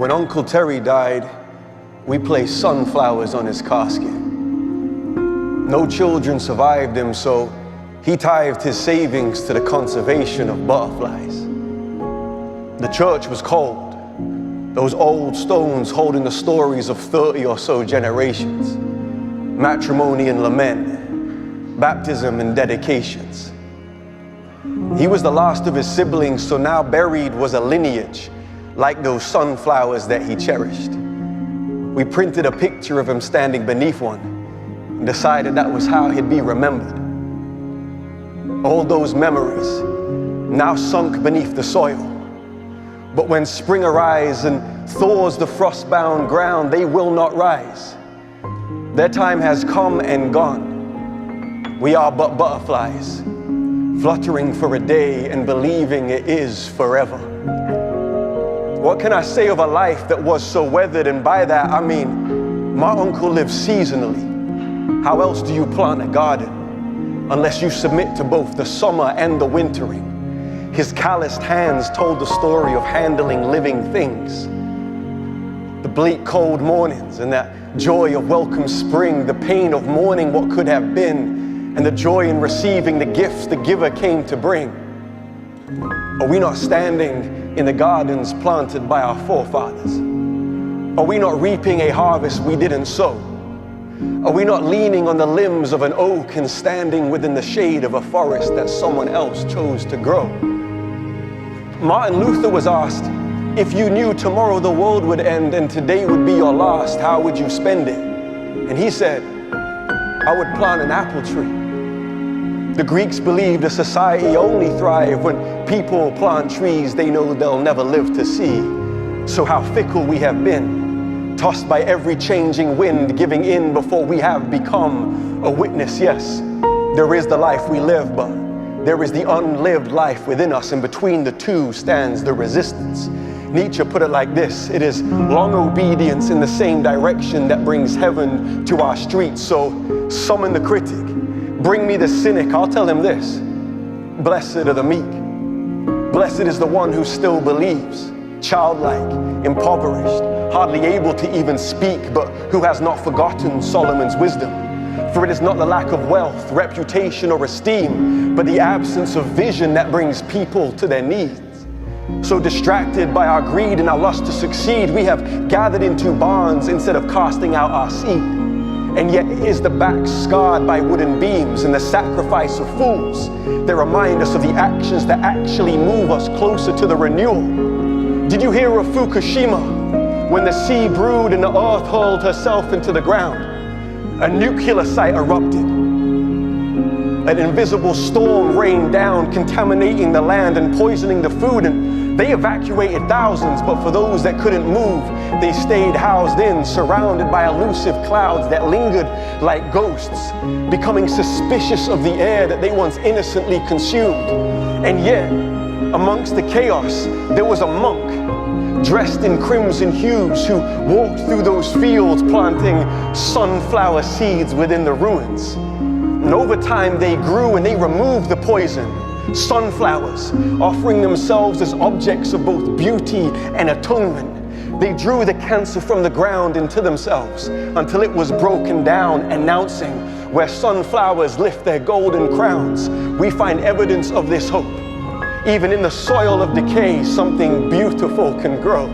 When Uncle Terry died, we placed sunflowers on his casket. No children survived him, so he tithed his savings to the conservation of butterflies. The church was cold, those old stones holding the stories of 30 or so generations, matrimony and lament, baptism and dedications. He was the last of his siblings, so now buried was a lineage like those sunflowers that he cherished. We printed a picture of him standing beneath one and decided that was how he'd be remembered. All those memories now sunk beneath the soil. But when spring arrives and thaws the frost-bound ground, they will not rise. Their time has come and gone. We are but butterflies, fluttering for a day and believing it is forever. What can I say of a life that was so weathered? And by that, I mean, my uncle lived seasonally. How else do you plant a garden unless you submit to both the summer and the wintering? His calloused hands told the story of handling living things. The bleak cold mornings and that joy of welcome spring, the pain of mourning what could have been, and the joy in receiving the gifts the giver came to bring. Are we not standing in the gardens planted by our forefathers? Are we not reaping a harvest we didn't sow? Are we not leaning on the limbs of an oak and standing within the shade of a forest that someone else chose to grow? Martin Luther was asked, if you knew tomorrow the world would end and today would be your last, how would you spend it? And he said, I would plant an apple tree. The Greeks believed a society only thrived when people plant trees they know they'll never live to see. So how fickle we have been, tossed by every changing wind, giving in before we have become a witness. Yes, there is the life we live, but there is the unlived life within us, and between the two stands the resistance. Nietzsche put it like this: it is long obedience in the same direction that brings heaven to our streets. So summon the critic, bring me the cynic, I'll tell him this: blessed are the meek. Blessed is the one who still believes, childlike, impoverished, hardly able to even speak, but who has not forgotten Solomon's wisdom. For it is not the lack of wealth, reputation, or esteem, but the absence of vision that brings people to their knees. So distracted by our greed and our lust to succeed, we have gathered into barns instead of casting out our seed. And yet is the back scarred by wooden beams and the sacrifice of fools that remind us of the actions that actually move us closer to the renewal. Did you hear of Fukushima? When the sea brewed and the earth hurled herself into the ground, a nuclear site erupted. An invisible storm rained down, contaminating the land and poisoning the food, and they evacuated thousands, but for those that couldn't move, they stayed housed in, surrounded by elusive clouds that lingered like ghosts, becoming suspicious of the air that they once innocently consumed. And yet, amongst the chaos, there was a monk dressed in crimson hues who walked through those fields planting sunflower seeds within the ruins. And over time they grew and they removed the poison. Sunflowers, offering themselves as objects of both beauty and atonement. They drew the cancer from the ground into themselves until it was broken down, announcing, where sunflowers lift their golden crowns, we find evidence of this hope. Even in the soil of decay, something beautiful can grow.